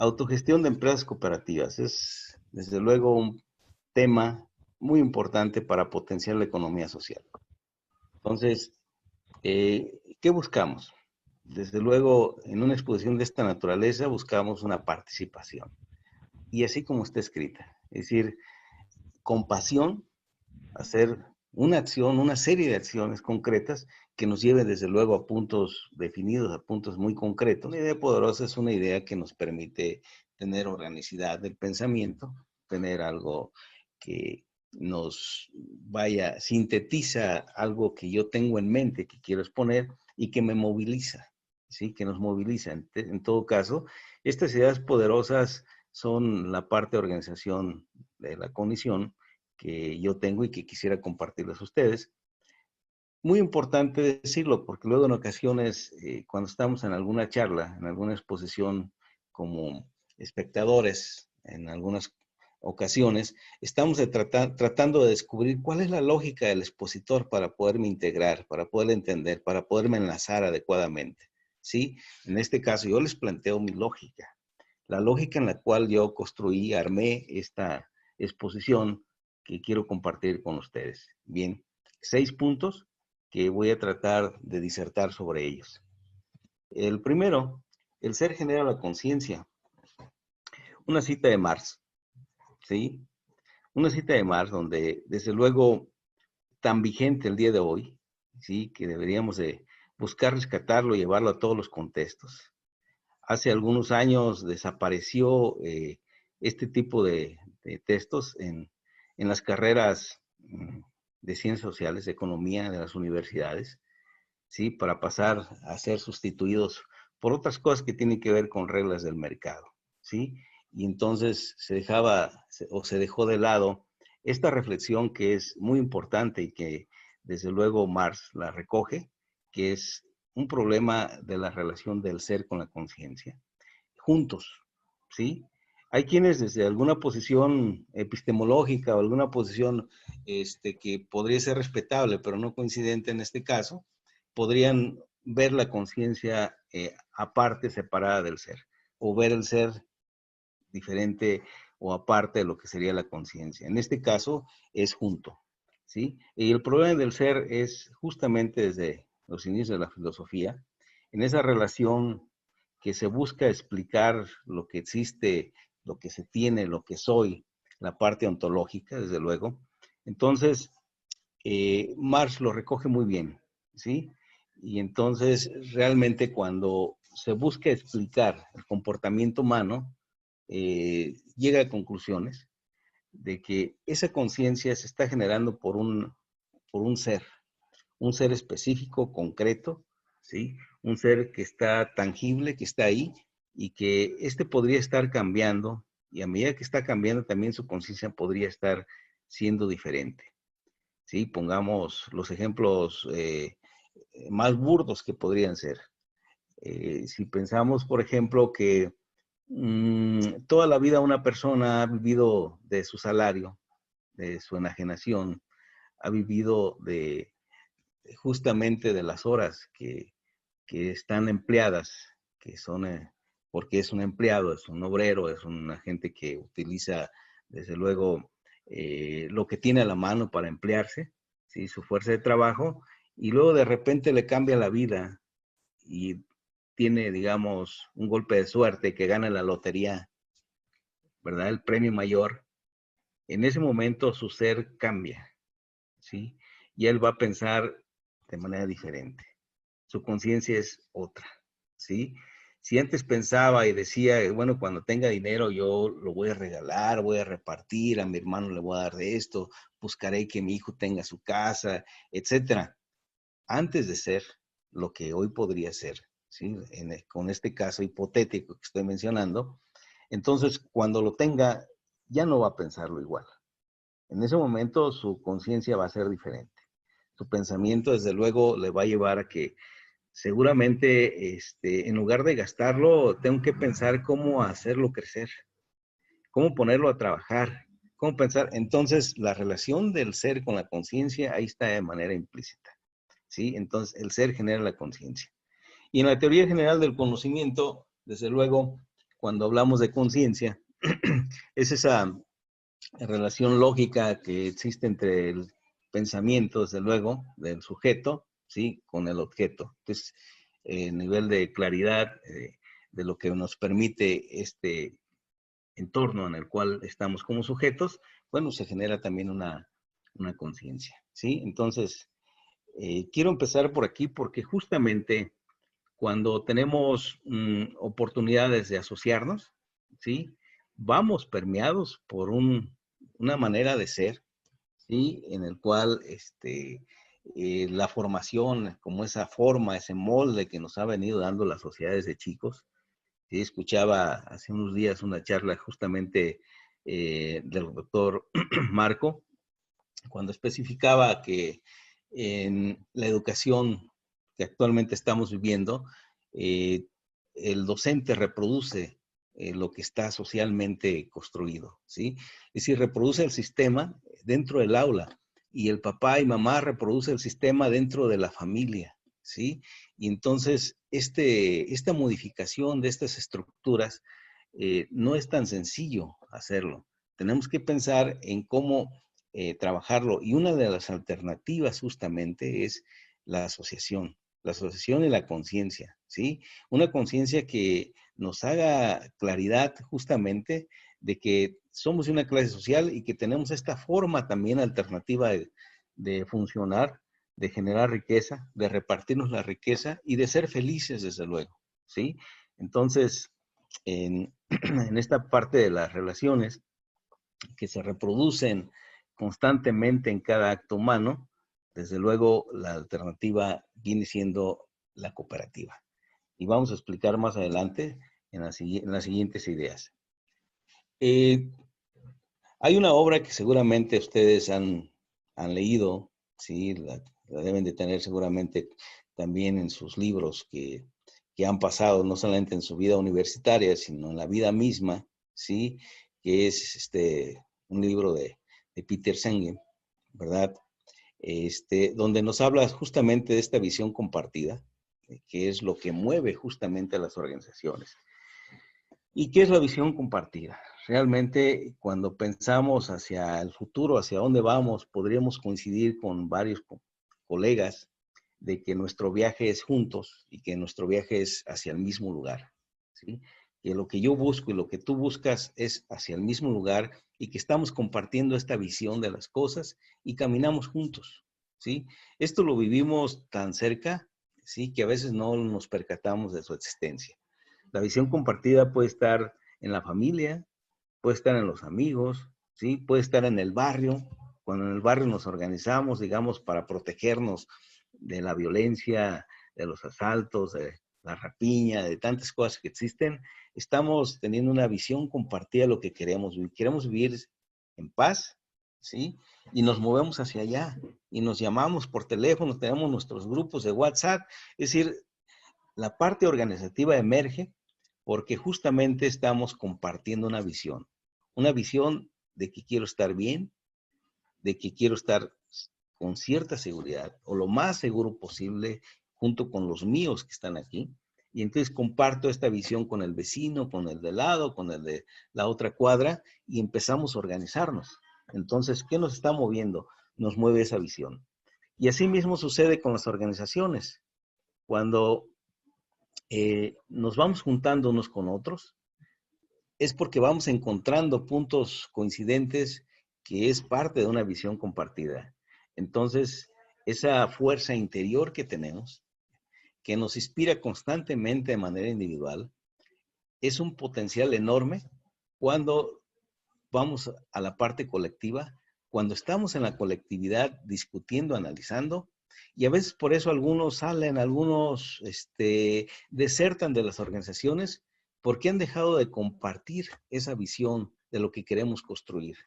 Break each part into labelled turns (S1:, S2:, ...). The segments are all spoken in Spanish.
S1: Autogestión de empresas cooperativas es, desde luego, un tema muy importante para potenciar la economía social. Entonces, ¿qué buscamos? Desde luego, en una exposición de esta naturaleza buscamos una participación. Y así como está escrita, es decir, con pasión, hacer una acción, una serie de acciones concretas que nos lleve desde luego a puntos definidos, a puntos muy concretos. Una idea poderosa es una idea que nos permite tener organicidad del pensamiento, tener algo que nos sintetiza algo que yo tengo en mente, que quiero exponer y que me moviliza, ¿sí? Que nos moviliza. En todo caso, estas ideas poderosas son la parte de organización de la cognición que yo tengo y que quisiera compartirles a ustedes. Muy importante decirlo, porque luego en ocasiones, cuando estamos en alguna charla, en alguna exposición como espectadores, en algunas ocasiones, estamos tratando de descubrir cuál es la lógica del expositor para poderme integrar, para poder entender, para poderme enlazar adecuadamente. ¿Sí? En este caso, yo les planteo mi lógica, la lógica en la cual yo construí, armé esta exposición que quiero compartir con ustedes. Bien, 6 puntos que voy a tratar de disertar sobre ellos. El primero, el ser genera la conciencia. Una cita de Marx, ¿sí? Una cita de Marx donde, desde luego, tan vigente el día de hoy, ¿sí? Que deberíamos de buscar rescatarlo y llevarlo a todos los contextos. Hace algunos años desapareció este tipo de textos en las carreras de ciencias sociales, de economía de las universidades, ¿sí? Para pasar a ser sustituidos por otras cosas que tienen que ver con reglas del mercado, ¿sí? Y entonces se dejó de lado esta reflexión que es muy importante y que desde luego Marx la recoge, que es un problema de la relación del ser con la conciencia, juntos, ¿sí? Hay quienes desde alguna posición epistemológica o alguna posición que podría ser respetable, pero no coincidente en este caso, podrían ver la conciencia aparte, separada del ser, o ver el ser diferente o aparte de lo que sería la conciencia. En este caso es junto, ¿sí? Y el problema del ser es justamente desde los inicios de la filosofía, en esa relación que se busca explicar lo que existe, lo que se tiene, lo que soy, la parte ontológica, desde luego. Entonces, Marx lo recoge muy bien, ¿sí? Y entonces, realmente cuando se busca explicar el comportamiento humano, llega a conclusiones de que esa conciencia se está generando por un ser específico, concreto, ¿sí? Un ser que está tangible, que está ahí, y que podría estar cambiando, y a medida que está cambiando también su conciencia podría estar siendo diferente, ¿sí? Pongamos los ejemplos más burdos que podrían ser. Si pensamos, por ejemplo, que toda la vida una persona ha vivido de su salario, de su enajenación, ha vivido justamente de las horas que están empleadas, que son, porque es un empleado, es un obrero, es una gente que utiliza, desde luego, lo que tiene a la mano para emplearse, ¿sí? Su fuerza de trabajo, y luego de repente le cambia la vida y tiene, digamos, un golpe de suerte que gana la lotería, ¿verdad? El premio mayor. En ese momento su ser cambia, ¿sí? Y él va a pensar de manera diferente. Su conciencia es otra, ¿sí? Si antes pensaba y decía, bueno, cuando tenga dinero yo lo voy a regalar, voy a repartir, a mi hermano le voy a dar de esto, buscaré que mi hijo tenga su casa, etcétera. Antes de ser lo que hoy podría ser, ¿sí? Con este caso hipotético que estoy mencionando, entonces cuando lo tenga ya no va a pensarlo igual. En ese momento su conciencia va a ser diferente. Su pensamiento, desde luego, le va a llevar a que seguramente, en lugar de gastarlo, tengo que pensar cómo hacerlo crecer, cómo ponerlo a trabajar, cómo pensar. Entonces, la relación del ser con la conciencia ahí está de manera implícita, ¿sí? Entonces, el ser genera la conciencia. Y en la teoría general del conocimiento, desde luego, cuando hablamos de conciencia, es esa relación lógica que existe entre el pensamiento, desde luego, del sujeto, ¿sí? Con el objeto. Entonces, el nivel de claridad de lo que nos permite este entorno en el cual estamos como sujetos, bueno, se genera también una conciencia, ¿sí? Entonces, quiero empezar por aquí porque justamente cuando tenemos oportunidades de asociarnos, ¿sí? Vamos permeados por una manera de ser, ¿sí? En el cual la formación, como esa forma, ese molde que nos ha venido dando las sociedades de chicos. Sí, escuchaba hace unos días una charla justamente del doctor Marco, cuando especificaba que en la educación que actualmente estamos viviendo, eh, el docente reproduce lo que está socialmente construido, ¿sí? Es decir, reproduce el sistema dentro del aula y el papá y mamá reproduce el sistema dentro de la familia, ¿sí? Y entonces esta modificación de estas estructuras no es tan sencillo hacerlo. Tenemos que pensar en cómo trabajarlo. Y una de las alternativas justamente es la asociación y la conciencia, ¿sí? Una conciencia que nos haga claridad justamente de que somos una clase social y que tenemos esta forma también alternativa de funcionar, de generar riqueza, de repartirnos la riqueza y de ser felices, desde luego, ¿sí? Entonces, en esta parte de las relaciones que se reproducen constantemente en cada acto humano, desde luego la alternativa viene siendo la cooperativa. Y vamos a explicar más adelante en las siguientes ideas. Hay una obra que seguramente ustedes han leído, ¿sí? La deben de tener seguramente también en sus libros que han pasado, no solamente en su vida universitaria, sino en la vida misma, ¿sí? Que es un libro de Peter Senge, ¿verdad? Donde nos habla justamente de esta visión compartida, que es lo que mueve justamente a las organizaciones. ¿Y qué es la visión compartida? Realmente, cuando pensamos hacia el futuro, hacia dónde vamos, podríamos coincidir con varios colegas de que nuestro viaje es juntos y que nuestro viaje es hacia el mismo lugar, ¿sí? Que lo que yo busco y lo que tú buscas es hacia el mismo lugar y que estamos compartiendo esta visión de las cosas y caminamos juntos, ¿sí? Esto lo vivimos tan cerca, ¿sí? Que a veces no nos percatamos de su existencia. La visión compartida puede estar en la familia, puede estar en los amigos, ¿sí? Puede estar en el barrio, cuando en el barrio nos organizamos, digamos, para protegernos de la violencia, de los asaltos, de la rapiña, de tantas cosas que existen, estamos teniendo una visión compartida de lo que queremos vivir. Queremos vivir en paz, ¿sí? Y nos movemos hacia allá y nos llamamos por teléfono, tenemos nuestros grupos de WhatsApp, es decir, la parte organizativa emerge porque justamente estamos compartiendo una visión de que quiero estar bien, de que quiero estar con cierta seguridad o lo más seguro posible junto con los míos que están aquí. Y entonces comparto esta visión con el vecino, con el de lado, con el de la otra cuadra y empezamos a organizarnos. Entonces, ¿qué nos está moviendo? Nos mueve esa visión. Y así mismo sucede con las organizaciones. Cuando nos vamos juntando unos con otros, es porque vamos encontrando puntos coincidentes que es parte de una visión compartida. Entonces, esa fuerza interior que tenemos, que nos inspira constantemente de manera individual, es un potencial enorme cuando vamos a la parte colectiva, cuando estamos en la colectividad discutiendo, analizando, y a veces por eso algunos salen, algunos desertan de las organizaciones porque han dejado de compartir esa visión de lo que queremos construir,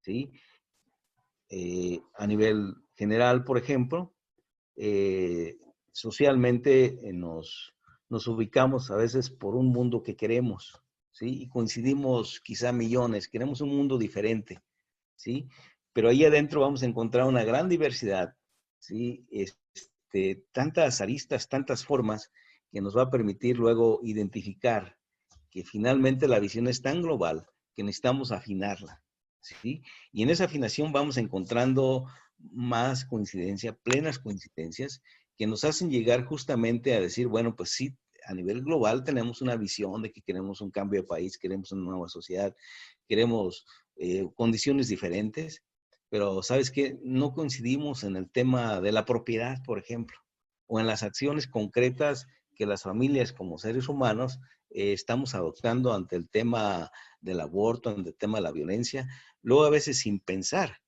S1: ¿sí? A nivel general, por ejemplo, socialmente nos ubicamos a veces por un mundo que queremos, ¿sí? Y coincidimos quizá millones, queremos un mundo diferente, ¿sí? Pero ahí adentro vamos a encontrar una gran diversidad, ¿sí? Tantas aristas, tantas formas que nos va a permitir luego identificar que finalmente la visión es tan global que necesitamos afinarla, ¿sí? Y en esa afinación vamos encontrando más coincidencia, plenas coincidencias, que nos hacen llegar justamente a decir, bueno, pues sí, a nivel global tenemos una visión de que queremos un cambio de país, queremos una nueva sociedad, queremos condiciones diferentes, pero ¿sabes qué? No coincidimos en el tema de la propiedad, por ejemplo, o en las acciones concretas que las familias como seres humanos estamos adoptando ante el tema del aborto, ante el tema de la violencia, luego a veces sin pensar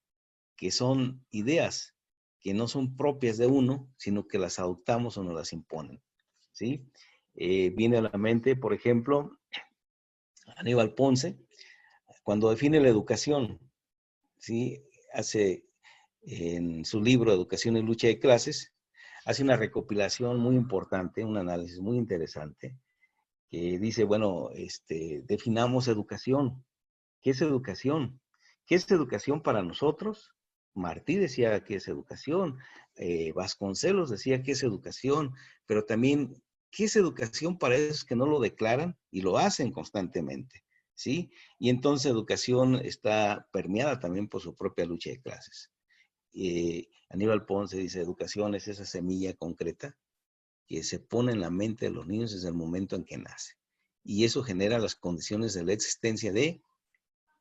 S1: que son ideas que no son propias de uno, sino que las adoptamos o nos las imponen, ¿sí? Viene a la mente, por ejemplo, Aníbal Ponce, cuando define la educación, ¿sí? Hace en su libro Educación y Lucha de Clases, hace una recopilación muy importante, un análisis muy interesante, que dice, bueno, definamos educación. ¿Qué es educación? ¿Qué es educación para nosotros? Martí decía que es educación, Vasconcelos decía que es educación, pero también, ¿qué es educación para esos que no lo declaran y lo hacen constantemente? ¿Sí? Y entonces educación está permeada también por su propia lucha de clases. Aníbal Ponce dice, educación es esa semilla concreta que se pone en la mente de los niños desde el momento en que nace. Y eso genera las condiciones de la existencia de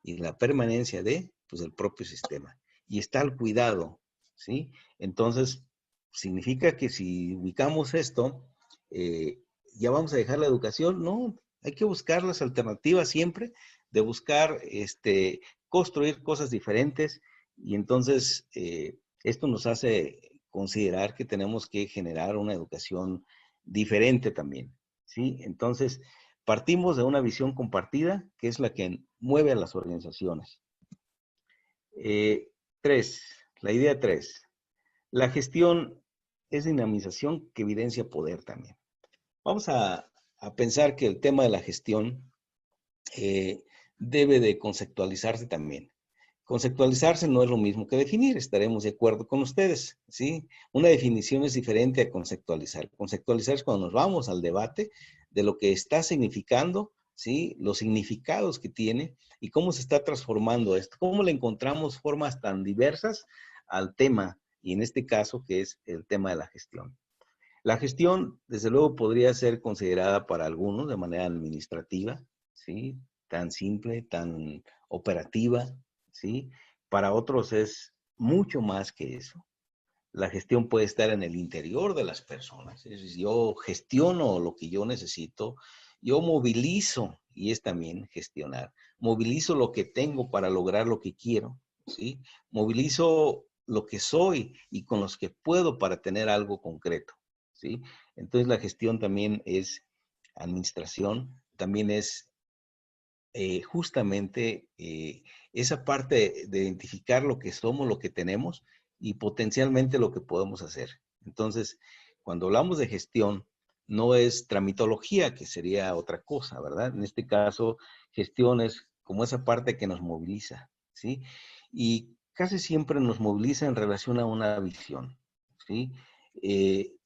S1: y la permanencia de, pues, el propio sistema. Y está al cuidado, ¿sí? Entonces, significa que si ubicamos esto, ya vamos a dejar la educación, no, hay que buscar las alternativas siempre, de buscar, construir cosas diferentes, y entonces esto nos hace considerar que tenemos que generar una educación diferente también, ¿sí? Entonces, partimos de una visión compartida, que es la que mueve a las organizaciones. 3, la idea 3. La gestión es dinamización que evidencia poder también. Vamos a pensar que el tema de la gestión debe de conceptualizarse también. Conceptualizarse no es lo mismo que definir, estaremos de acuerdo con ustedes, ¿sí? Una definición es diferente a conceptualizar. Conceptualizar es cuando nos vamos al debate de lo que está significando, ¿sí? Los significados que tiene y cómo se está transformando esto, cómo le encontramos formas tan diversas al tema, y en este caso que es el tema de la gestión. La gestión, desde luego, podría ser considerada para algunos de manera administrativa, ¿sí? Tan simple, tan operativa, ¿sí? Para otros es mucho más que eso. La gestión puede estar en el interior de las personas. Es decir, yo gestiono lo que yo necesito, yo movilizo, y es también gestionar. Movilizo lo que tengo para lograr lo que quiero, ¿sí? Movilizo lo que soy y con los que puedo para tener algo concreto, ¿sí? Entonces la gestión también es administración, también es justamente esa parte de identificar lo que somos, lo que tenemos y potencialmente lo que podemos hacer. Entonces, cuando hablamos de gestión, no es tramitología, que sería otra cosa, ¿verdad? En este caso, gestión es como esa parte que nos moviliza, ¿sí? Y casi siempre nos moviliza en relación a una visión, ¿sí?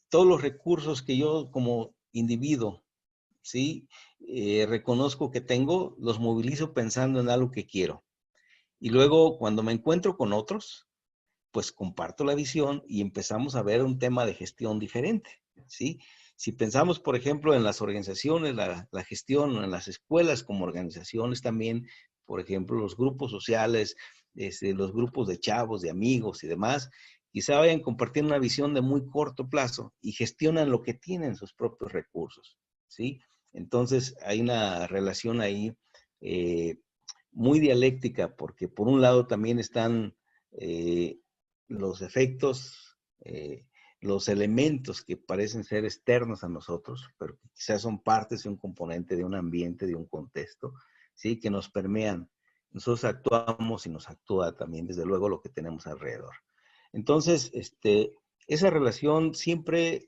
S1: Todos los recursos que yo como individuo, ¿sí? Reconozco que tengo, los movilizo pensando en algo que quiero. Y luego, cuando me encuentro con otros, pues comparto la visión y empezamos a ver un tema de gestión diferente, ¿sí? Si pensamos, por ejemplo, en las organizaciones, la gestión, en las escuelas como organizaciones también, por ejemplo, los grupos sociales, los grupos de chavos, de amigos y demás, quizá vayan compartiendo una visión de muy corto plazo y gestionan lo que tienen, sus propios recursos, ¿sí? Entonces, hay una relación ahí eh, muy dialéctica, porque por un lado también están los efectos, los elementos que parecen ser externos a nosotros, pero que quizás son partes de un componente, de un ambiente, de un contexto, ¿sí? Que nos permean. Nosotros actuamos y nos actúa también, desde luego, lo que tenemos alrededor. Entonces, esa relación siempre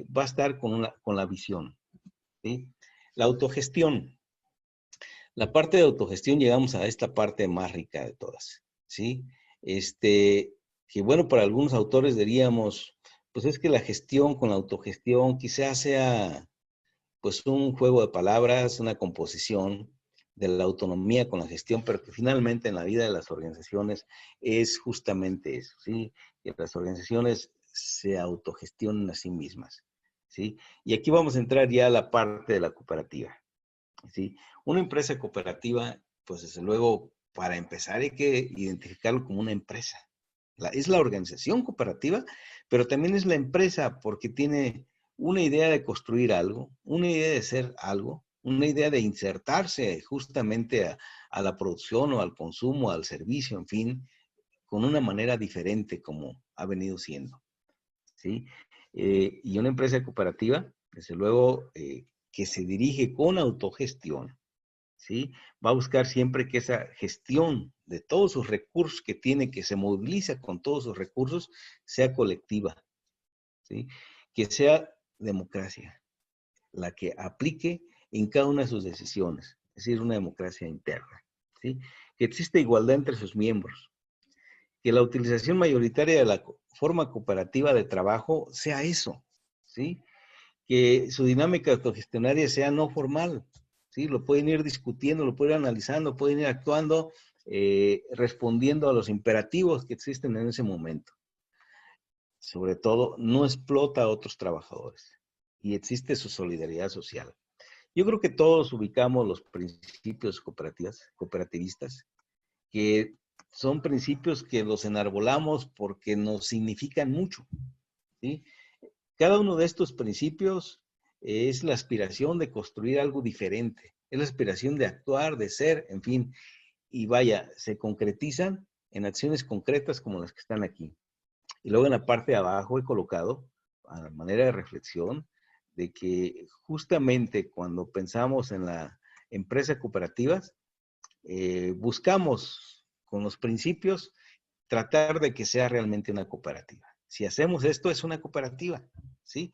S1: va a estar con la visión, ¿sí? La autogestión. La parte de autogestión, llegamos a esta parte más rica de todas, ¿sí? Que bueno, para algunos autores diríamos, pues es que la gestión con la autogestión quizás sea, pues un juego de palabras, una composición de la autonomía con la gestión, pero que finalmente en la vida de las organizaciones es justamente eso, ¿sí? Que las organizaciones se autogestionen a sí mismas, ¿sí? Y aquí vamos a entrar ya a la parte de la cooperativa, ¿sí? Una empresa cooperativa, pues desde luego, para empezar hay que identificarlo como una empresa. Es la organización cooperativa, pero también es la empresa porque tiene una idea de construir algo, una idea de ser algo, una idea de insertarse justamente a la producción o al consumo, al servicio, en fin, con una manera diferente como ha venido siendo, ¿sí? Y una empresa cooperativa, desde luego, que se dirige con autogestión, ¿sí? Va a buscar siempre que esa gestión de todos sus recursos que tiene, que se moviliza con todos sus recursos, sea colectiva, ¿sí? Que sea democracia la que aplique en cada una de sus decisiones, es decir, una democracia interna, ¿sí? Que exista igualdad entre sus miembros, que la utilización mayoritaria de la forma cooperativa de trabajo sea eso, ¿sí? Que su dinámica autogestionaria sea no formal, ¿sí? Lo pueden ir discutiendo, lo pueden ir analizando, pueden ir actuando, respondiendo a los imperativos que existen en ese momento. Sobre todo, no explota a otros trabajadores y existe su solidaridad social. Yo creo que todos ubicamos los principios cooperativistas, que son principios que los enarbolamos porque nos significan mucho, ¿sí? Cada uno de estos principios es la aspiración de construir algo diferente, es la aspiración de actuar, de ser, en fin, y vaya, se concretizan en acciones concretas como las que están aquí. Y luego en la parte de abajo he colocado, a manera de reflexión, de que justamente cuando pensamos en la empresa cooperativas, buscamos con los principios tratar de que sea realmente una cooperativa. Si hacemos esto, es una cooperativa, ¿sí?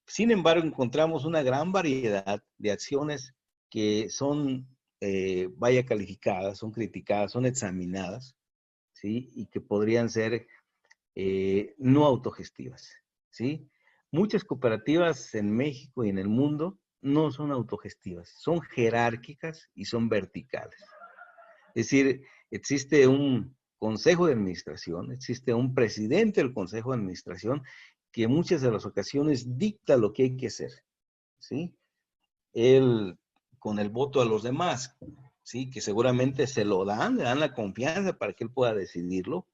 S1: Sin embargo, encontramos una gran variedad de acciones que son, vaya, calificadas, son criticadas, son examinadas, ¿sí? Y que podrían ser no autogestivas, ¿sí? Muchas cooperativas en México y en el mundo no son autogestivas, son jerárquicas y son verticales. Es decir, existe un consejo de administración, existe un presidente del consejo de administración que en muchas de las ocasiones dicta lo que hay que hacer, ¿sí? Él, con el voto a los demás, ¿sí? Que seguramente se lo dan, le dan la confianza para que él pueda decidirlo,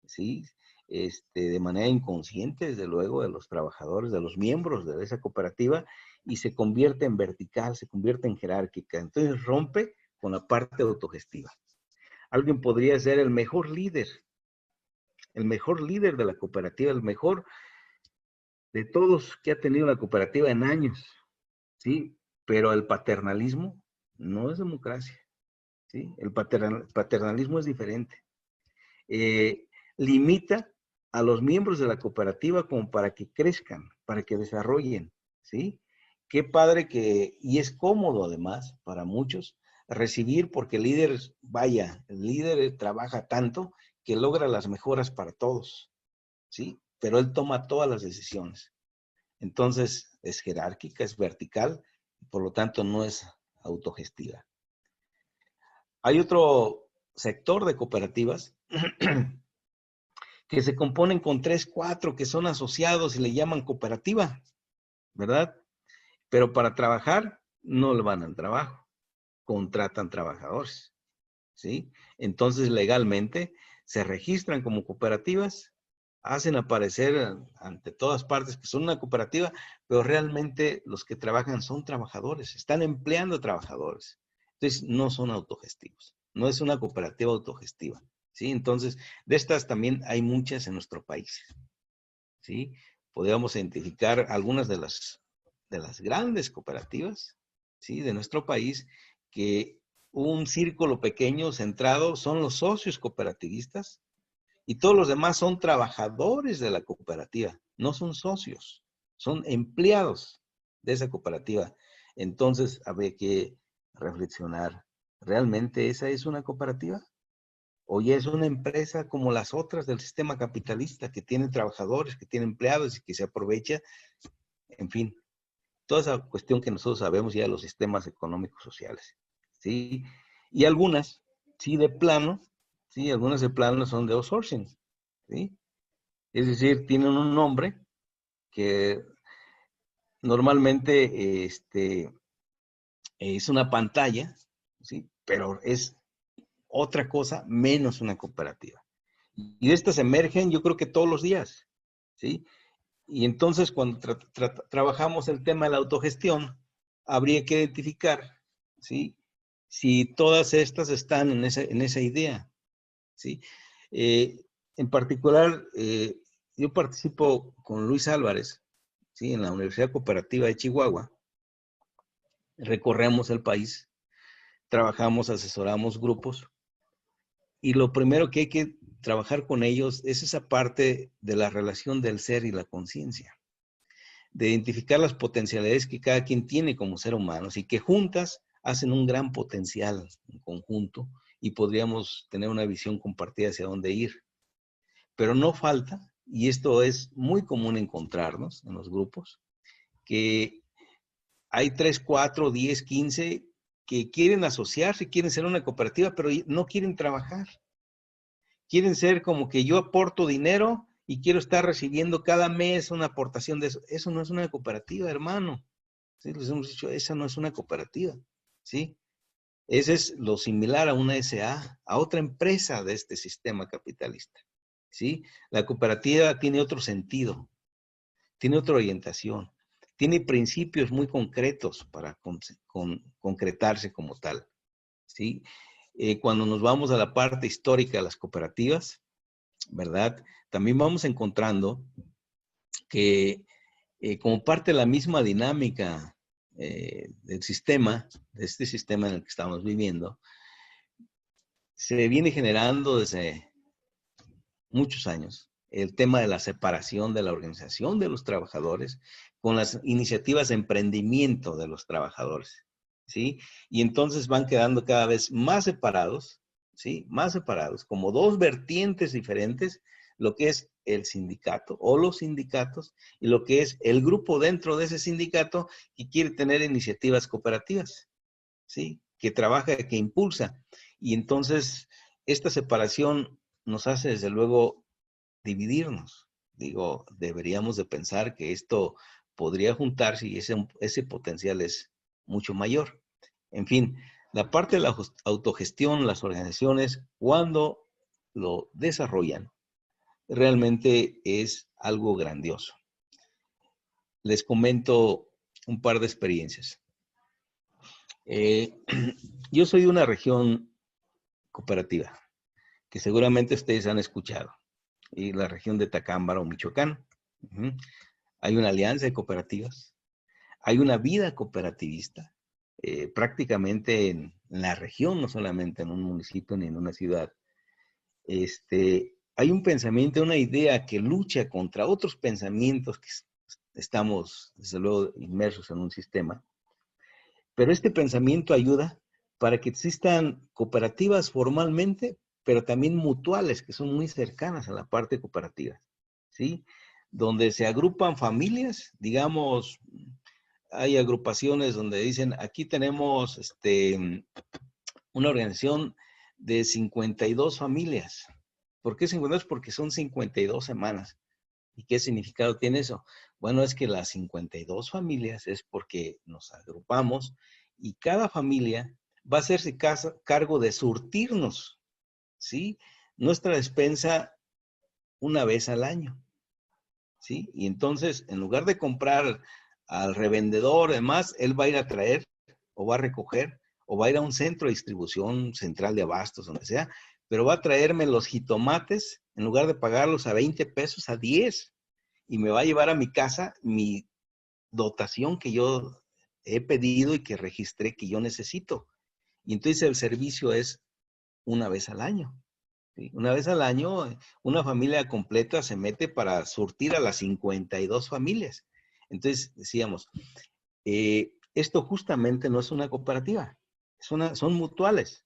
S1: ¿sí? De manera inconsciente, desde luego, de los trabajadores, de los miembros de esa cooperativa, y se convierte en vertical, se convierte en jerárquica. Entonces rompe con la parte autogestiva. Alguien podría ser el mejor líder de la cooperativa, el mejor de todos que ha tenido la cooperativa en años, ¿sí? Pero el paternalismo no es democracia, ¿sí? El paternalismo es diferente. Limita a los miembros de la cooperativa como para que crezcan, para que desarrollen, ¿sí? Qué padre que, y es cómodo además para muchos, recibir porque el líder, vaya, el líder trabaja tanto que logra las mejoras para todos, ¿sí? Pero él toma todas las decisiones. Entonces, es jerárquica, es vertical, por lo tanto no es autogestiva. Hay otro sector de cooperativas que se componen con 3, 4 que son asociados y le llaman cooperativa, ¿verdad? Pero para trabajar no le van al trabajo, contratan trabajadores, ¿sí? Entonces legalmente se registran como cooperativas, hacen aparecer ante todas partes que son una cooperativa, pero realmente los que trabajan son trabajadores, están empleando trabajadores. Entonces no son autogestivos, no es una cooperativa autogestiva, ¿sí? Entonces, de estas también hay muchas en nuestro país, ¿sí? Podríamos identificar algunas de las grandes cooperativas, ¿sí? De nuestro país, que un círculo pequeño centrado son los socios cooperativistas y todos los demás son trabajadores de la cooperativa, no son socios, son empleados de esa cooperativa. Entonces, habría que reflexionar, ¿realmente esa es una cooperativa? ¿O ya es una empresa como las otras del sistema capitalista que tiene trabajadores, que tiene empleados y que se aprovecha? En fin, toda esa cuestión que nosotros sabemos ya de los sistemas económicos sociales, ¿sí? Y algunas, sí, de plano, sí, algunas de plano son de outsourcing, ¿sí? Es decir, tienen un nombre que normalmente es una pantalla, ¿sí? Pero es otra cosa menos una cooperativa. Y de estas emergen, yo creo que todos los días, ¿sí? Y entonces, cuando trabajamos el tema de la autogestión, habría que identificar, ¿sí? Si todas estas están en esa idea, ¿sí? En particular, yo participo con Luis Álvarez, ¿sí? En la Universidad Cooperativa de Chihuahua. Recorremos el país, trabajamos, asesoramos grupos, y lo primero que hay que trabajar con ellos es esa parte de la relación del ser y la conciencia, de identificar las potencialidades que cada quien tiene como ser humano y que juntas hacen un gran potencial en conjunto y podríamos tener una visión compartida hacia dónde ir. Pero no falta, y esto es muy común encontrarnos en los grupos, que hay 3, 4, 10, 15 que quieren asociarse, quieren ser una cooperativa, pero no quieren trabajar. Quieren ser como que yo aporto dinero y quiero estar recibiendo cada mes una aportación de eso. Eso no es una cooperativa, hermano. ¿Sí? Les hemos dicho, esa no es una cooperativa. ¿Sí? Ese es lo similar a una SA, a otra empresa de este sistema capitalista. ¿Sí? La cooperativa tiene otro sentido, tiene otra orientación, tiene principios muy concretos para concretarse como tal. ¿Sí? Cuando nos vamos a la parte histórica de las cooperativas, ¿verdad? También vamos encontrando que como parte de la misma dinámica del sistema, de este sistema en el que estamos viviendo, se viene generando desde muchos años el tema de la separación de la organización de los trabajadores con las iniciativas de emprendimiento de los trabajadores, ¿sí? Y entonces van quedando cada vez más separados, ¿sí? Más separados, como dos vertientes diferentes, lo que es el sindicato o los sindicatos y lo que es el grupo dentro de ese sindicato que quiere tener iniciativas cooperativas, ¿sí? Que trabaja, que impulsa. Y entonces esta separación nos hace desde luego dividirnos. Digo, deberíamos de pensar que esto podría juntarse y ese potencial es mucho mayor. En fin, la parte de la autogestión, las organizaciones, cuando lo desarrollan, realmente es algo grandioso. Les comento un par de experiencias. Yo soy de una región cooperativa, que seguramente ustedes han escuchado, y la región de Tacámbaro, Michoacán. Hay una alianza de cooperativas, hay una vida cooperativista, prácticamente en la región, no solamente en un municipio ni en una ciudad. Hay un pensamiento, una idea que lucha contra otros pensamientos que estamos, desde luego, inmersos en un sistema, pero este pensamiento ayuda para que existan cooperativas formalmente, pero también mutuales, que son muy cercanas a la parte cooperativa, ¿sí? Donde se agrupan familias, digamos, hay agrupaciones donde dicen, aquí tenemos una organización de 52 familias. ¿Por qué 52? Porque son 52 semanas. ¿Y qué significado tiene eso? Bueno, es que las 52 familias es porque nos agrupamos y cada familia va a hacerse cargo de surtirnos, ¿sí? Nuestra despensa una vez al año, ¿sí? Y entonces, en lugar de comprar al revendedor, además, él va a ir a traer o va a recoger o va a ir a un centro de distribución central de abastos, donde sea, pero va a traerme los jitomates, en lugar de pagarlos a 20 pesos, a 10, y me va a llevar a mi casa mi dotación que yo he pedido y que registré que yo necesito. Y entonces el servicio es una vez al año. ¿Sí? Una vez al año, una familia completa se mete para surtir a las 52 familias. Entonces decíamos, esto justamente no es una cooperativa, son mutuales.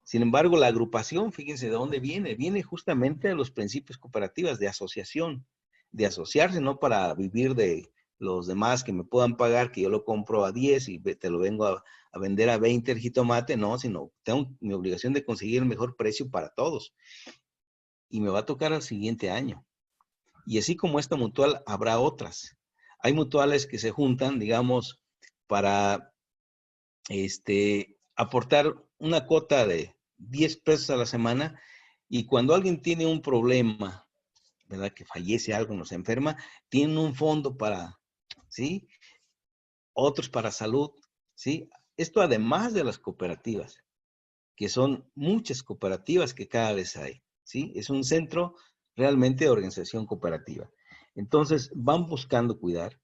S1: Sin embargo, la agrupación, fíjense de dónde viene. Viene justamente de los principios cooperativas de asociación, de asociarse, no para vivir de los demás que me puedan pagar, que yo lo compro a 10 y te lo vengo a vender a 20 el jitomate, no, sino tengo mi obligación de conseguir el mejor precio para todos. Y me va a tocar al siguiente año. Y así como esta mutual, habrá otras. Hay mutuales que se juntan, digamos, para aportar una cuota de 10 pesos a la semana, y cuando alguien tiene un problema, ¿verdad? Que fallece algo, nos enferma, tienen un fondo para, ¿sí? Otros para salud, ¿sí? Esto además de las cooperativas, que son muchas cooperativas que cada vez hay, ¿sí? Es un centro realmente de organización cooperativa. Entonces, van buscando cuidar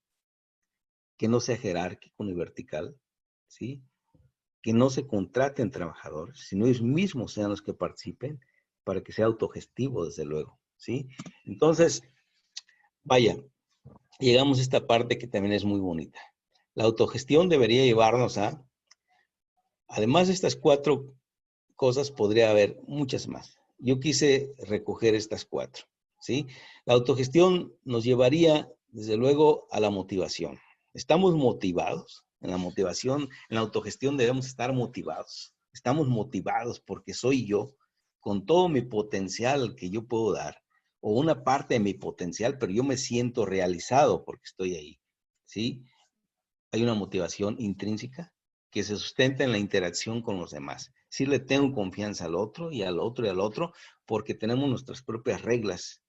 S1: que no sea jerárquico ni vertical, ¿sí? Que no se contraten trabajadores, sino ellos mismos sean los que participen para que sea autogestivo, desde luego, ¿sí? Entonces, vaya, llegamos a esta parte que también es muy bonita. La autogestión debería llevarnos a, además de estas 4 cosas, podría haber muchas más. Yo quise recoger estas 4, ¿sí? La autogestión nos llevaría, desde luego, a la motivación. ¿Estamos motivados? En la motivación, en la autogestión debemos estar motivados. Estamos motivados porque soy yo, con todo mi potencial que yo puedo dar, o una parte de mi potencial, pero yo me siento realizado porque estoy ahí, ¿sí? Hay una motivación intrínseca que se sustenta en la interacción con los demás. Sí le tengo confianza al otro y al otro y al otro, porque tenemos nuestras propias reglas.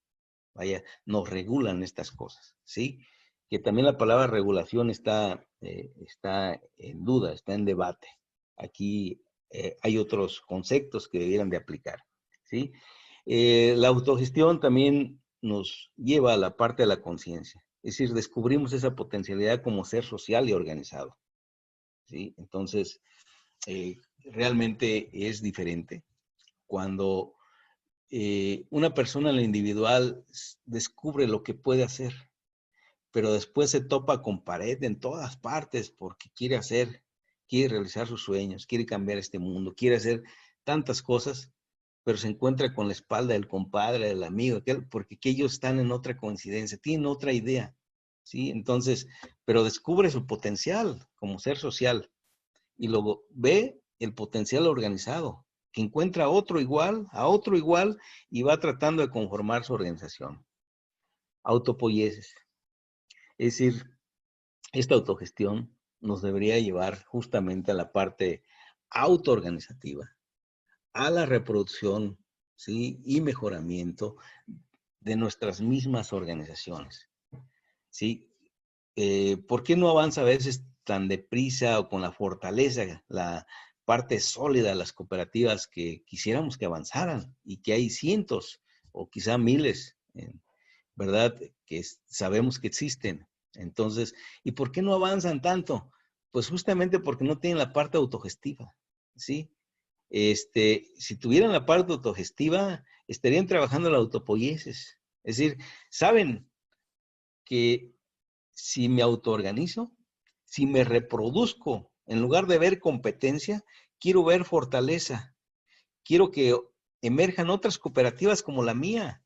S1: Vaya, nos regulan estas cosas, ¿sí? Que también la palabra regulación está en duda, está en debate. Aquí hay otros conceptos que debieran de aplicar, ¿sí? La autogestión también nos lleva a la parte de la conciencia. Es decir, descubrimos esa potencialidad como ser social y organizado, ¿sí? Entonces, realmente es diferente cuando una persona en lo individual descubre lo que puede hacer, pero después se topa con pared en todas partes porque quiere realizar sus sueños, quiere cambiar este mundo, quiere hacer tantas cosas, pero se encuentra con la espalda del compadre, del amigo, porque ellos están en otra coincidencia, tienen otra idea, ¿sí? Entonces, pero descubre su potencial como ser social y luego ve el potencial organizado, que encuentra a otro igual, y va tratando de conformar su organización. Autopoiesis. Es decir, esta autogestión nos debería llevar justamente a la parte autoorganizativa, a la reproducción, ¿sí? Y mejoramiento de nuestras mismas organizaciones, ¿sí? ¿Por qué no avanza a veces tan deprisa o con la fortaleza, la parte sólida de las cooperativas que quisiéramos que avanzaran, y que hay cientos o quizá miles, ¿verdad? Que sabemos que existen. Entonces, ¿y por qué no avanzan tanto? Pues justamente porque no tienen la parte autogestiva, ¿sí? Si tuvieran la parte autogestiva, estarían trabajando la autopoiesis. Es decir, saben que si me autoorganizo, si me reproduzco, en lugar de ver competencia, quiero ver fortaleza. Quiero que emerjan otras cooperativas como la mía,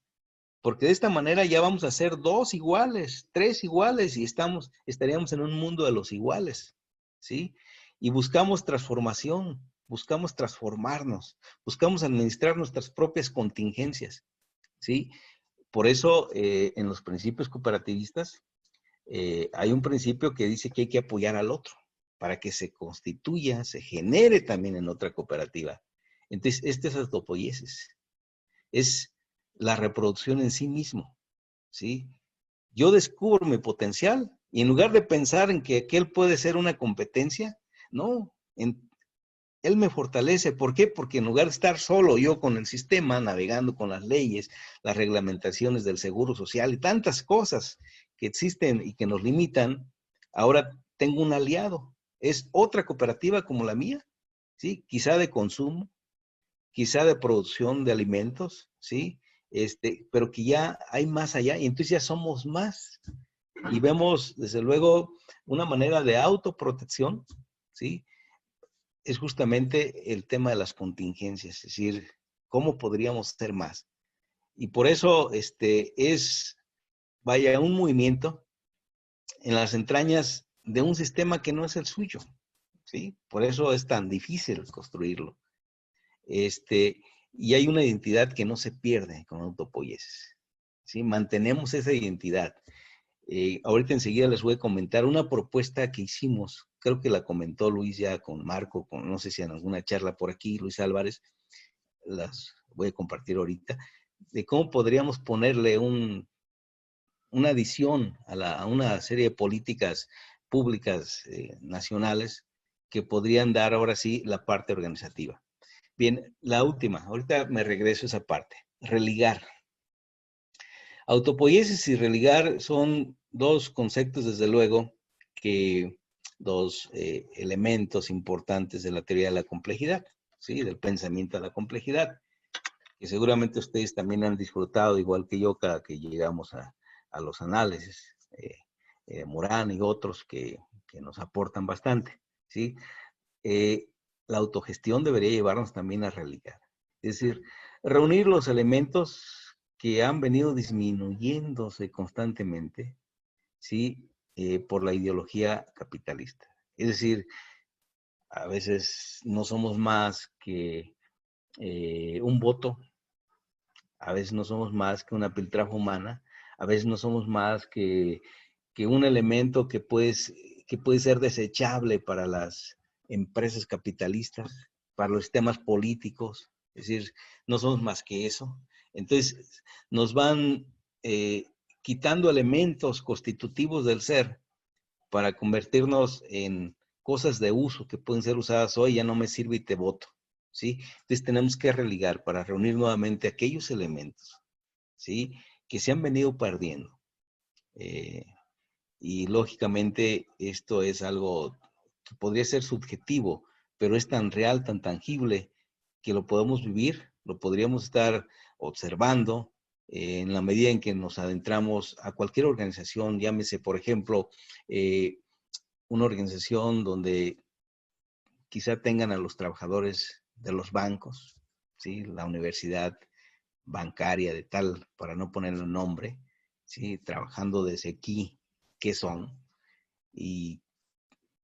S1: porque de esta manera ya vamos a ser 2 iguales, 3 iguales, y estaríamos en un mundo de los iguales, ¿sí? Y buscamos transformación, buscamos transformarnos, buscamos administrar nuestras propias contingencias, ¿sí? Por eso, en los principios cooperativistas, hay un principio que dice que hay que apoyar al otro para que se constituya, se genere también en otra cooperativa. Entonces, este es autopoiesis. Es la reproducción en sí mismo, ¿sí? Yo descubro mi potencial y en lugar de pensar en que aquel puede ser una competencia, no, él me fortalece. ¿Por qué? Porque en lugar de estar solo yo con el sistema, navegando con las leyes, las reglamentaciones del seguro social y tantas cosas que existen y que nos limitan, ahora tengo un aliado. Es otra cooperativa como la mía, ¿sí? Quizá de consumo, quizá de producción de alimentos, ¿sí? Pero que ya hay más allá, y entonces ya somos más. Y vemos, desde luego, una manera de autoprotección, ¿sí? Es justamente el tema de las contingencias, es decir, ¿cómo podríamos hacer más? Y por eso vaya, un movimiento en las entrañas de un sistema que no es el suyo, ¿sí? Por eso es tan difícil construirlo. Y hay una identidad que no se pierde con autopoiesis, ¿sí? Mantenemos esa identidad. Ahorita enseguida les voy a comentar una propuesta que hicimos, creo que la comentó Luis ya con Marco, no sé si en alguna charla por aquí, Luis Álvarez, las voy a compartir ahorita, de cómo podríamos ponerle una adición a una serie de políticas públicas nacionales que podrían dar ahora sí la parte organizativa. Bien, la última, ahorita me regreso a esa parte, religar. Autopoiesis y religar son dos conceptos, desde luego, dos elementos importantes de la teoría de la complejidad, ¿sí? Del pensamiento de la complejidad, que seguramente ustedes también han disfrutado, igual que yo, cada que llegamos a los análisis, Morán y otros que nos aportan bastante, ¿sí? La autogestión debería llevarnos también a religar. Es decir, reunir los elementos que han venido disminuyéndose constantemente, ¿sí? Por la ideología capitalista. Es decir, a veces no somos más que un voto, a veces no somos más que una piltrafa humana, a veces no somos más que un elemento que puede ser desechable para las empresas capitalistas, para los sistemas políticos, es decir, no somos más que eso. Entonces, nos van quitando elementos constitutivos del ser para convertirnos en cosas de uso que pueden ser usadas hoy, ya no me sirve y te voto, ¿sí? Entonces tenemos que religar para reunir nuevamente aquellos elementos, ¿sí? Que se han venido perdiendo. Y lógicamente esto es algo que podría ser subjetivo, pero es tan real, tan tangible, que lo podemos vivir, lo podríamos estar observando en la medida en que nos adentramos a cualquier organización, llámese, por ejemplo, una organización donde quizá tengan a los trabajadores de los bancos, ¿sí? La universidad bancaria de tal, para no poner el nombre, ¿sí? Trabajando desde aquí, ¿qué son? Y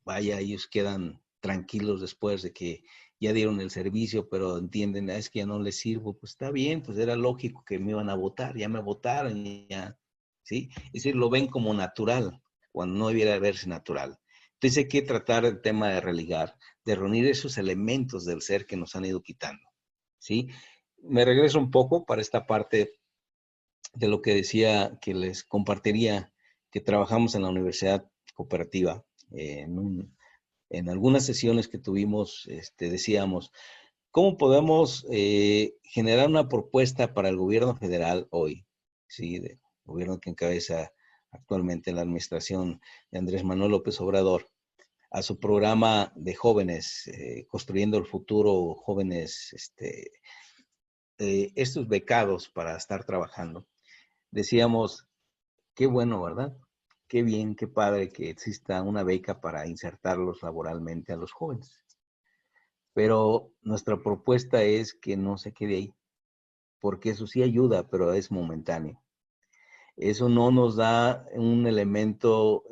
S1: vaya, ellos quedan tranquilos después de que ya dieron el servicio, pero entienden, es que ya no les sirvo, pues está bien, pues era lógico que me iban a votar, ya me votaron, ya, ¿sí? Es decir, lo ven como natural, cuando no debiera verse natural. Entonces hay que tratar el tema de religar, de reunir esos elementos del ser que nos han ido quitando, ¿sí? Me regreso un poco para esta parte de lo que decía que les compartiría, que trabajamos en la Universidad Cooperativa, en algunas sesiones que tuvimos, decíamos, ¿cómo podemos generar una propuesta para el gobierno federal hoy? Sí, el gobierno que encabeza actualmente la administración de Andrés Manuel López Obrador, a su programa de jóvenes, construyendo el futuro, jóvenes, estos becados para estar trabajando. Decíamos, qué bueno, ¿verdad? Qué bien, qué padre que exista una beca para insertarlos laboralmente a los jóvenes. Pero nuestra propuesta es que no se quede ahí, porque eso sí ayuda, pero es momentáneo. Eso no nos da un elemento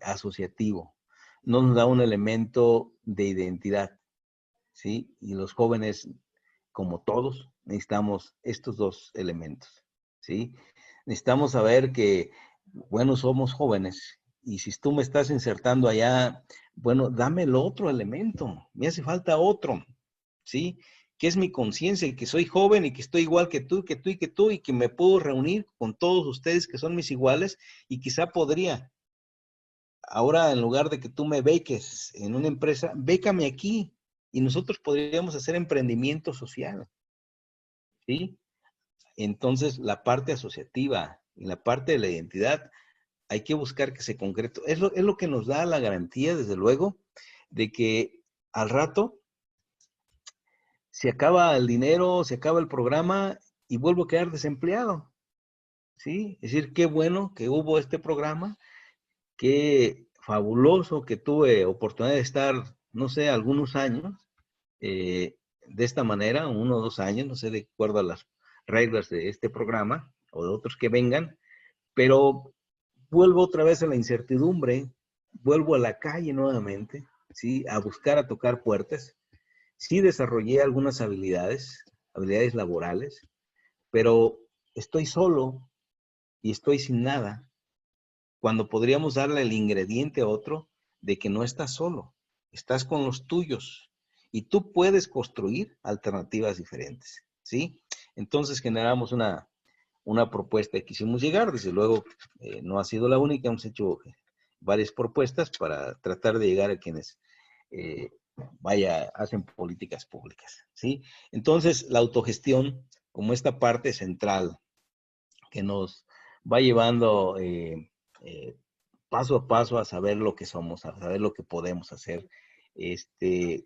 S1: asociativo, no nos da un elemento de identidad, ¿sí? Y los jóvenes, como todos, necesitamos estos dos elementos, ¿sí? Necesitamos saber que, bueno, somos jóvenes, y si tú me estás insertando allá, bueno, dame el otro elemento, me hace falta otro, ¿sí? Que es mi conciencia, y que soy joven y que estoy igual que tú, que tú y que tú, y que me puedo reunir con todos ustedes que son mis iguales, y quizá podría, ahora en lugar de que tú me beques en una empresa, bécame aquí, y nosotros podríamos hacer emprendimiento social, ¿sí? Entonces, la parte asociativa y la parte de la identidad, hay que buscar que se concrete. Es lo que nos da la garantía, desde luego, de que al rato se acaba el dinero, se acaba el programa y vuelvo a quedar desempleado, ¿sí? Es decir, qué bueno que hubo este programa, qué fabuloso que tuve oportunidad de estar, no sé, algunos años, de esta manera, 1 o 2 años, no sé, de acuerdo a las reglas de este programa o de otros que vengan, pero vuelvo otra vez a la incertidumbre, vuelvo a la calle nuevamente, ¿sí? A buscar, a tocar puertas. Sí desarrollé algunas habilidades, habilidades laborales, pero estoy solo y estoy sin nada, cuando podríamos darle el ingrediente a otro de que no estás solo, estás con los tuyos y tú puedes construir alternativas diferentes, ¿sí? Entonces generamos una propuesta que quisimos llegar, desde luego no ha sido la única, hemos hecho varias propuestas para tratar de llegar a quienes eh, hacen políticas públicas, ¿sí? Entonces la autogestión como esta parte central que nos va llevando paso a paso a saber lo que somos, a saber lo que podemos hacer,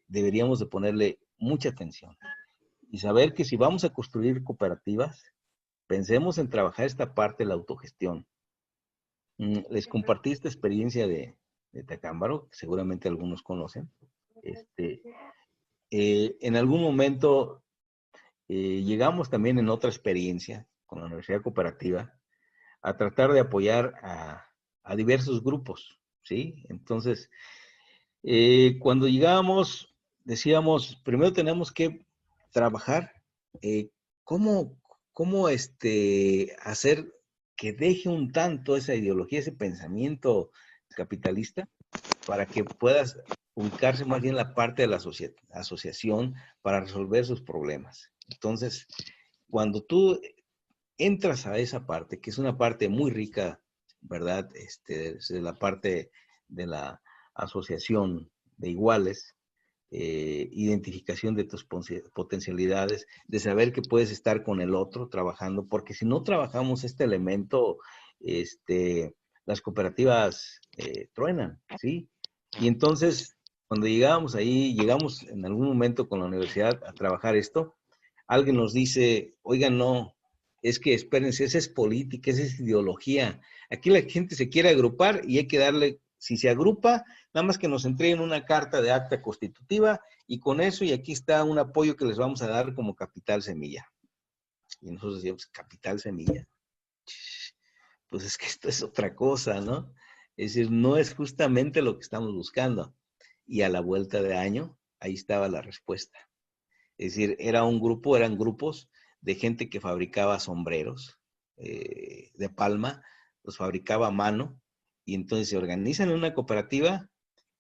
S1: deberíamos de ponerle mucha atención y saber que si vamos a construir cooperativas, pensemos en trabajar esta parte de la autogestión. Les compartí esta experiencia de Tacámbaro, que seguramente algunos conocen. En algún momento llegamos también en otra experiencia con la Universidad Cooperativa a tratar de apoyar a diversos grupos, ¿sí? Entonces, cuando llegábamos, decíamos, primero tenemos que trabajar cómo, cómo hacer que deje un tanto esa ideología, ese pensamiento capitalista, para que puedas ubicarse más bien en la parte de la asociación para resolver sus problemas. Entonces, cuando tú entras a esa parte, que es una parte muy rica, ¿verdad? De la parte de la asociación de iguales, identificación de tus potencialidades, de saber que puedes estar con el otro trabajando, porque si no trabajamos este elemento, las cooperativas truenan, ¿sí? Y entonces, cuando llegamos ahí, llegamos en algún momento con la universidad a trabajar esto, alguien nos dice, oigan, no, es que espérense, esa es política, esa es ideología. Aquí la gente se quiere agrupar y hay que darle, si se agrupa, nada más que nos entreguen una carta de acta constitutiva y con eso, y aquí está un apoyo que les vamos a dar como capital semilla. Y nosotros decíamos, capital semilla. Pues es que esto es otra cosa, ¿no? Es decir, no es justamente lo que estamos buscando. Y a la vuelta de año, ahí estaba la respuesta. Es decir, eran grupos de gente que fabricaba sombreros de palma, los fabricaba a mano, y entonces se organizan en una cooperativa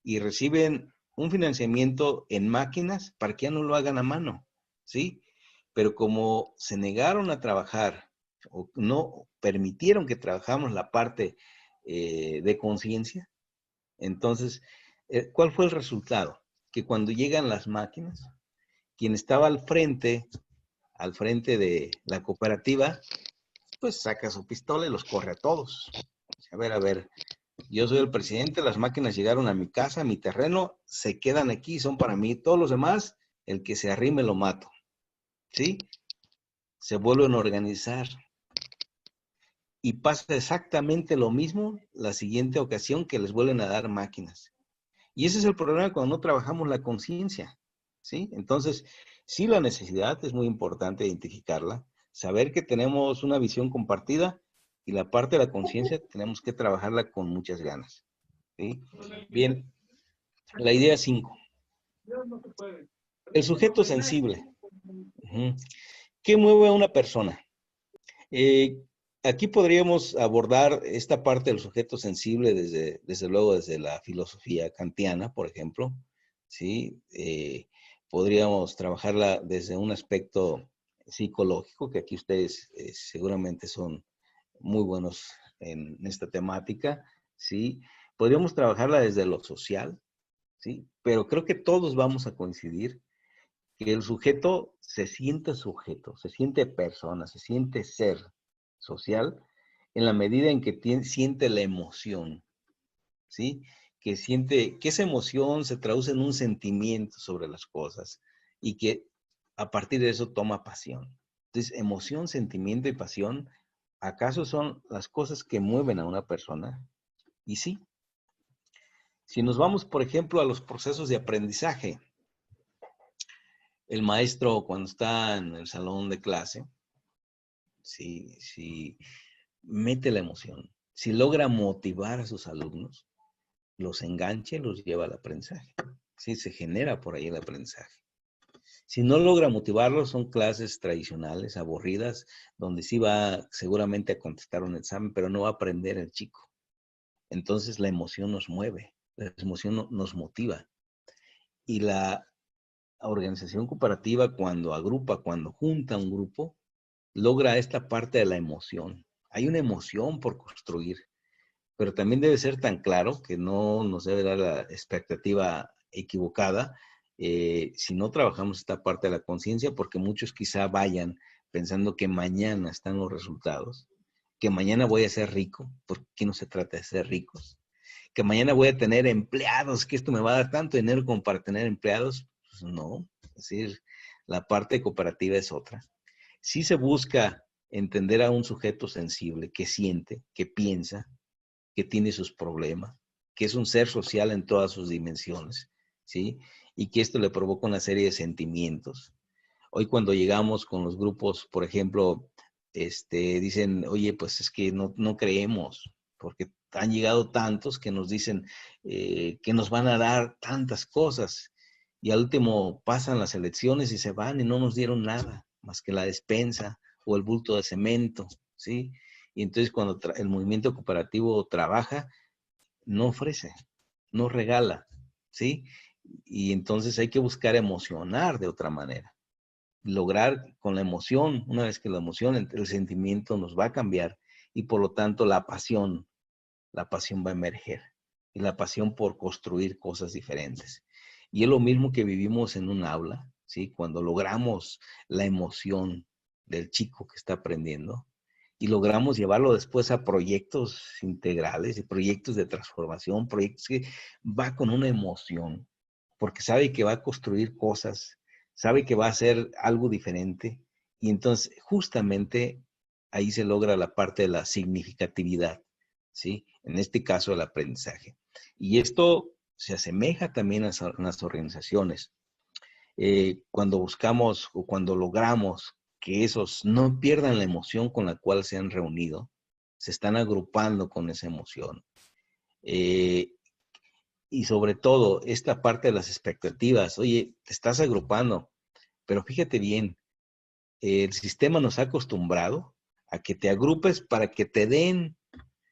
S1: y reciben un financiamiento en máquinas para que ya no lo hagan a mano, ¿sí? Pero como se negaron a trabajar o no permitieron que trabajáramos la parte de conciencia, entonces, ¿cuál fue el resultado? Que cuando llegan las máquinas, quien estaba al frente de la cooperativa, pues saca su pistola y los corre a todos. A ver, yo soy el presidente, las máquinas llegaron a mi casa, a mi terreno, se quedan aquí, son para mí. Todos los demás, el que se arrime lo mato. ¿Sí? Se vuelven a organizar. Y pasa exactamente lo mismo la siguiente ocasión que les vuelven a dar máquinas. Y ese es el problema cuando no trabajamos la conciencia. ¿Sí? Entonces, sí, la necesidad es muy importante identificarla, saber que tenemos una visión compartida y la parte de la conciencia tenemos que trabajarla con muchas ganas. ¿Sí? Bien, la idea 5. El sujeto sensible. ¿Qué mueve a una persona? Aquí podríamos abordar esta parte del sujeto sensible desde luego desde la filosofía kantiana, por ejemplo. ¿Sí? Podríamos trabajarla desde un aspecto psicológico, que aquí ustedes seguramente son muy buenos en esta temática. ¿Sí? Podríamos trabajarla desde lo social, ¿sí? Pero creo que todos vamos a coincidir que el sujeto, se siente persona, se siente ser social en la medida en que siente la emoción, ¿sí? Que siente que esa emoción se traduce en un sentimiento sobre las cosas y que a partir de eso toma pasión. Entonces, emoción, sentimiento y pasión, ¿acaso son las cosas que mueven a una persona? Y sí. Si nos vamos, por ejemplo, a los procesos de aprendizaje, el maestro cuando está en el salón de clase, sí, mete la emoción, Si logra motivar a sus alumnos, los engancha y los lleva al aprendizaje. Sí, se genera por ahí el aprendizaje. Si no logra motivarlos, son clases tradicionales, aburridas, donde sí va seguramente a contestar un examen, pero no va a aprender el chico. Entonces la emoción nos mueve, la emoción nos motiva. Y la organización cooperativa, cuando agrupa, cuando junta un grupo, logra esta parte de la emoción. Hay una emoción por construir, pero también debe ser tan claro que no nos debe dar la expectativa equivocada si no trabajamos esta parte de la conciencia, porque muchos quizá vayan pensando que mañana están los resultados, que mañana voy a ser rico, porque no se trata de ser ricos, que mañana voy a tener empleados, que esto me va a dar tanto dinero como para tener empleados. Pues no, es decir, la parte cooperativa es otra. Sí se busca entender a un sujeto sensible que siente, que piensa, que tiene sus problemas, que es un ser social en todas sus dimensiones, ¿sí? Y que esto le provoca una serie de sentimientos. Hoy cuando llegamos con los grupos, por ejemplo, dicen, oye, pues es que no creemos, porque han llegado tantos que nos dicen que nos van a dar tantas cosas. Y al último pasan las elecciones y se van y no nos dieron nada, más que la despensa o el bulto de cemento, ¿sí? Y entonces cuando el movimiento cooperativo trabaja, no ofrece, no regala, ¿sí? Y entonces hay que buscar emocionar de otra manera. Lograr con la emoción, una vez que la emoción, el sentimiento nos va a cambiar y por lo tanto la pasión va a emerger. Y la pasión por construir cosas diferentes. Y es lo mismo que vivimos en un aula, ¿sí? Cuando logramos la emoción del chico que está aprendiendo y logramos llevarlo después a proyectos integrales y proyectos de transformación, proyectos que va con una emoción, porque sabe que va a construir cosas, sabe que va a hacer algo diferente y entonces justamente ahí se logra la parte de la significatividad, ¿sí? En este caso el aprendizaje. Y esto se asemeja también a las organizaciones. Cuando buscamos o cuando logramos que esos no pierdan la emoción con la cual se han reunido, se están agrupando con esa emoción. Y sobre todo, esta parte de las expectativas, oye, te estás agrupando, pero fíjate bien, el sistema nos ha acostumbrado a que te agrupes para que te den.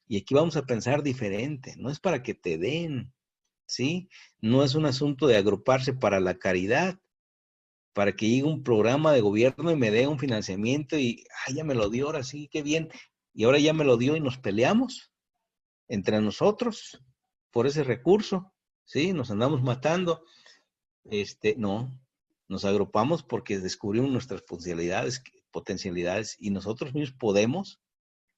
S1: Y aquí vamos a pensar diferente, no es para que te den, ¿sí? No es un asunto de agruparse para la caridad, para que llegue un programa de gobierno y me dé un financiamiento y, ya me lo dio, ahora sí, qué bien. Y ahora ya me lo dio y nos peleamos entre nosotros por ese recurso, ¿sí? Nos andamos matando. No, nos agrupamos porque descubrimos nuestras potencialidades y nosotros mismos podemos,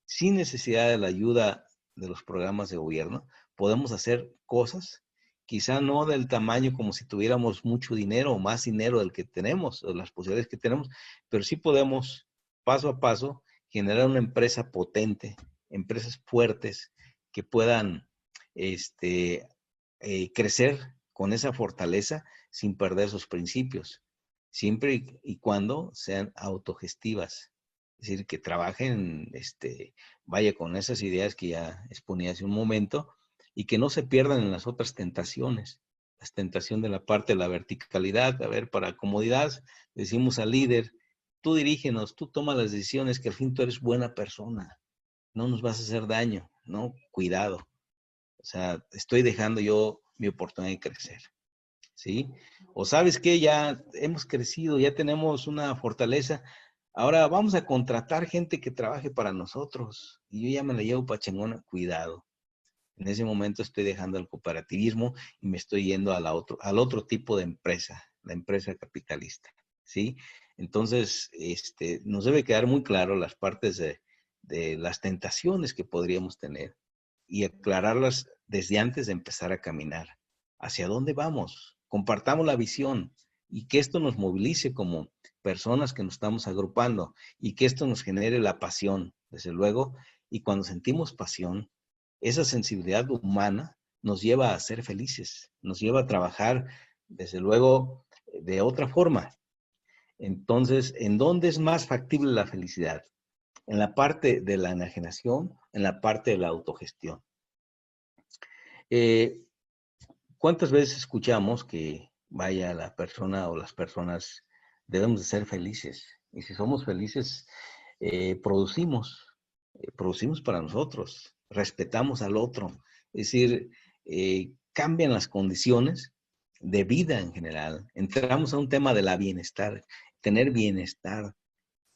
S1: sin necesidad de la ayuda de los programas de gobierno, podemos hacer cosas, quizá no del tamaño como si tuviéramos mucho dinero o más dinero del que tenemos, o las posibilidades que tenemos, pero sí podemos, paso a paso, generar una empresa potente, empresas fuertes que puedan crecer con esa fortaleza sin perder sus principios, siempre y cuando sean autogestivas. Es decir, que trabajen, vaya con esas ideas que ya exponía hace un momento y que no se pierdan en las otras tentaciones. La tentación de la parte de la verticalidad, a ver, para comodidad, decimos al líder, tú dirígenos, tú toma las decisiones, que al fin tú eres buena persona, no nos vas a hacer daño, ¿no? Cuidado. O sea, estoy dejando yo mi oportunidad de crecer, ¿sí? O sabes que ya hemos crecido, ya tenemos una fortaleza, ahora vamos a contratar gente que trabaje para nosotros y yo ya me la llevo pachangona, cuidado. En ese momento estoy dejando el cooperativismo y me estoy yendo al otro tipo de empresa, la empresa capitalista, ¿sí? Entonces, nos debe quedar muy claro las partes de las tentaciones que podríamos tener y aclararlas desde antes de empezar a caminar. ¿Hacia dónde vamos? Compartamos la visión y que esto nos movilice como personas que nos estamos agrupando y que esto nos genere la pasión, desde luego, y cuando sentimos pasión, esa sensibilidad humana nos lleva a ser felices, nos lleva a trabajar, desde luego, de otra forma. Entonces, ¿en dónde es más factible la felicidad? en la parte de la enajenación, en la parte de la autogestión. ¿Cuántas veces escuchamos que vaya la persona o las personas debemos de ser felices? Y si somos felices, producimos para nosotros, respetamos al otro. Es decir, cambian las condiciones de vida en general. Entramos a un tema de la bienestar, tener bienestar.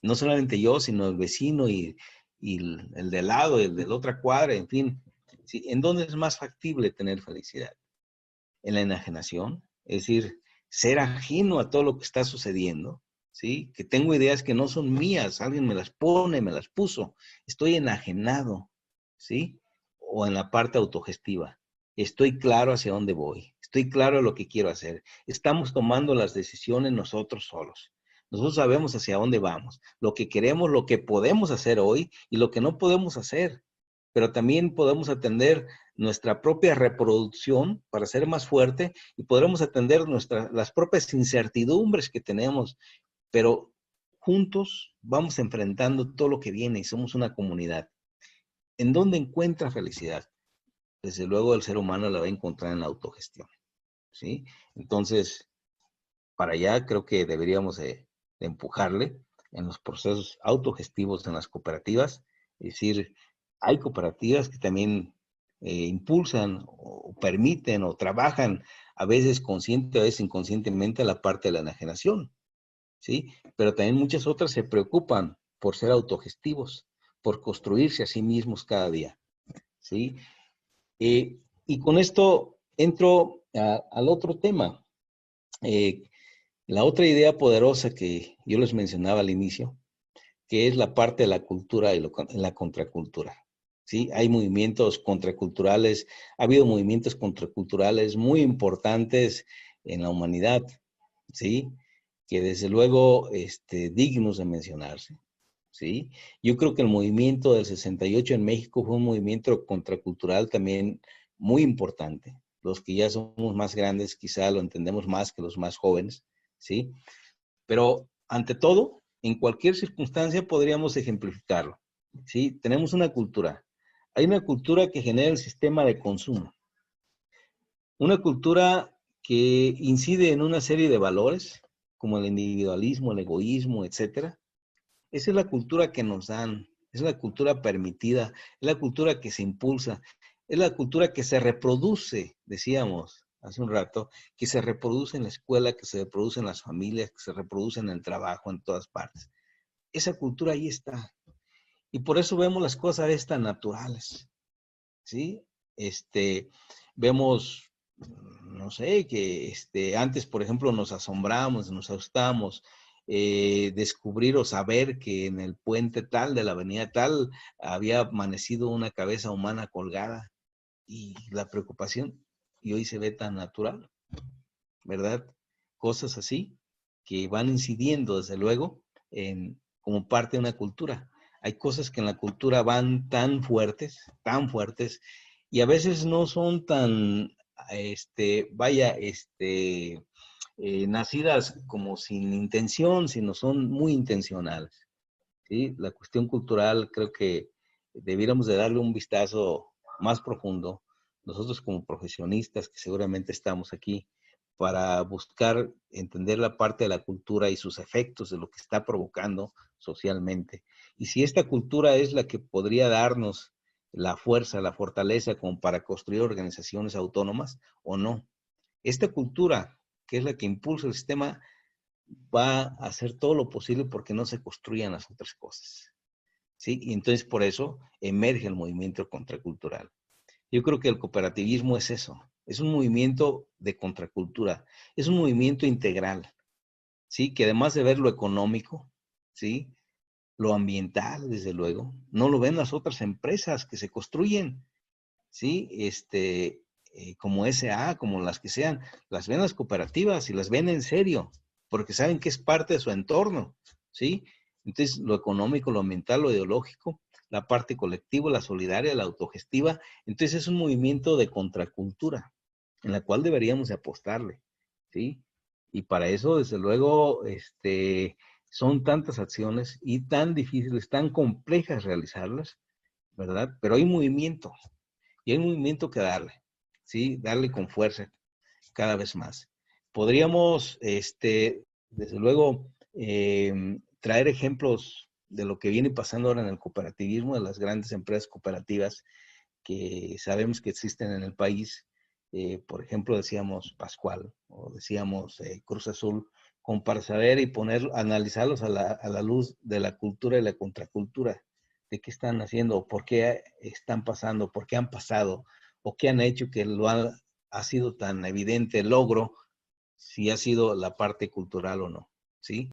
S1: No solamente yo, sino el vecino y el de al lado, el de la otra cuadra, en fin. ¿Sí? ¿En dónde es más factible tener felicidad? En la enajenación, es decir, ser ajeno a todo lo que está sucediendo, ¿sí? Que tengo ideas que no son mías, alguien me las pone, me las puso, estoy enajenado, ¿sí? O en la parte autogestiva, estoy claro hacia dónde voy, estoy claro de lo que quiero hacer, estamos tomando las decisiones nosotros solos. Nosotros sabemos hacia dónde vamos, lo que queremos, lo que podemos hacer hoy y lo que no podemos hacer. Pero también podemos atender nuestra propia reproducción para ser más fuerte y podremos atender las propias incertidumbres que tenemos, pero juntos vamos enfrentando todo lo que viene y somos una comunidad. ¿En dónde encuentra felicidad? Desde luego el ser humano la va a encontrar en la autogestión, ¿sí? Entonces, para allá creo que deberíamos de empujarle en los procesos autogestivos en las cooperativas. Es decir, hay cooperativas que también impulsan o permiten o trabajan a veces consciente, a veces inconscientemente la parte de la enajenación, ¿sí? Pero también muchas otras se preocupan por ser autogestivos, por construirse a sí mismos cada día, ¿sí? Y con esto entro al otro tema. La otra idea poderosa que yo les mencionaba al inicio, que es la parte de la cultura y la contracultura. ¿Sí? Hay movimientos contraculturales, ha habido movimientos contraculturales muy importantes en la humanidad, ¿sí? Que desde luego dignos de mencionarse, ¿sí? Yo creo que el movimiento del 68 en México fue un movimiento contracultural también muy importante. Los que ya somos más grandes quizá lo entendemos más que los más jóvenes, ¿sí? Pero ante todo, en cualquier circunstancia podríamos ejemplificarlo, ¿sí? Tenemos una cultura. Hay una cultura que genera el sistema de consumo. Una cultura que incide en una serie de valores, como el individualismo, el egoísmo, etcétera. Esa es la cultura que nos dan, es la cultura permitida, es la cultura que se impulsa, es la cultura que se reproduce, decíamos hace un rato, que se reproduce en la escuela, que se reproduce en las familias, que se reproduce en el trabajo, en todas partes. Esa cultura ahí está. Y por eso vemos las cosas tan naturales, ¿sí? Vemos, no sé, que antes, por ejemplo, nos asombramos, nos asustamos, descubrir o saber que en el puente tal de la avenida tal había amanecido una cabeza humana colgada y la preocupación, y hoy se ve tan natural, ¿verdad? Cosas así que van incidiendo, desde luego, como parte de una cultura. Hay cosas que en la cultura van tan fuertes, y a veces no son tan, nacidas como sin intención, sino son muy intencionales, ¿sí? La cuestión cultural creo que debiéramos de darle un vistazo más profundo, nosotros como profesionistas que seguramente estamos aquí, para buscar entender la parte de la cultura y sus efectos de lo que está provocando socialmente. Y si esta cultura es la que podría darnos la fuerza, la fortaleza como para construir organizaciones autónomas o no. Esta cultura, que es la que impulsa el sistema, va a hacer todo lo posible porque no se construyan las otras cosas, ¿sí? Y entonces por eso emerge el movimiento contracultural. Yo creo que el cooperativismo es eso, es un movimiento de contracultura, es un movimiento integral, ¿sí? Que además de ver lo económico, ¿sí? Lo ambiental, desde luego, no lo ven las otras empresas que se construyen, ¿sí? Como SA, como las que sean, las ven las cooperativas y las ven en serio, porque saben que es parte de su entorno, ¿sí? Entonces, lo económico, lo ambiental, lo ideológico, la parte colectiva, la solidaria, la autogestiva, entonces es un movimiento de contracultura, en la cual deberíamos apostarle, ¿sí? Y para eso, desde luego, son tantas acciones y tan difíciles, tan complejas realizarlas, ¿verdad? Pero hay movimiento, y hay movimiento que darle, ¿sí? Darle con fuerza cada vez más. Podríamos, desde luego, traer ejemplos de lo que viene pasando ahora en el cooperativismo, de las grandes empresas cooperativas que sabemos que existen en el país. Por ejemplo, decíamos Pascual o decíamos Cruz Azul, como para saber y analizarlos a la luz de la cultura y la contracultura, de qué están haciendo, por qué están pasando, por qué han pasado, o qué han hecho que ha sido tan evidente el logro, si ha sido la parte cultural o no, ¿sí?